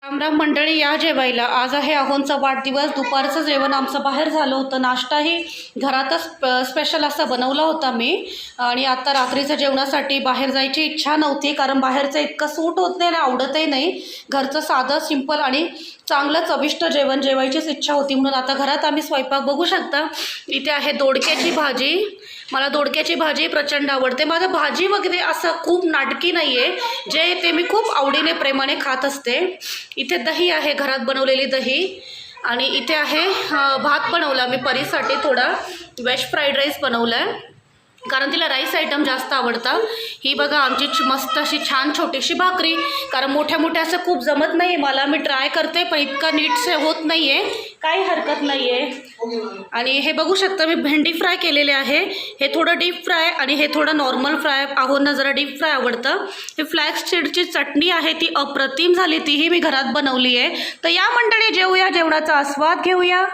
रामराम मंडळी, या जेवायला. आज आहे अहोंचा वाढदिवस. दुपारचं जेवण आमचं बाहेर झालं होतं. नाश्ताही घरातच स्पेशल असा बनवला होता मी. आणि आता रात्रीच्या जेवणासाठी बाहेर जायची इच्छा नव्हती, कारण बाहेरचं इतकं सूट होत नाही आणि आवडतही नाही. घरचं साधं सिंपल आणि चांगलं चविष्ट जेवण जेवायचीच इच्छा होती, म्हणून आता घरात आम्ही स्वयंपाक बघू शकता. इथे आहे दोडक्याची भाजी. मला दोडक्याची भाजी प्रचंड आवडते. माझं भाजी वगैरे असं खूप नाटकी नाही आहे, जे ते मी खूप आवडीने प्रेमाने खात असते. इथे दही आहे, घरात बनवलेली दही. आणि इथे आहे भात बनवला मी परीसाठी. थोडा व्हेज फ्राईड राईस बनवला आहे, कारण तिला राईस आयटम जास्त आवडतात. ही बघा आमची मस्त अशी छान छोटीशी भाकरी, कारण मोठ्या मोठ्या असं खूप जमत नाही आहे मला. मी ट्राय करते पण इतका नीटसे होत नाही आहे, काही हरकत नाही आहे. आणि हे बघू शकता मी भेंडी फ्राय केलेले आहे. हे थोडं डीप फ्राय आणि हे थोडं नॉर्मल फ्राय. आहोंना जरा डीप फ्राय आवडतं. हे फ्लॅक्स सीडची चटणी आहे, ती अप्रतिम झाली. तीही मी घरात बनवली आहे. तर या मंडळी, जेवूया, जेवणाचा आस्वाद घेऊया.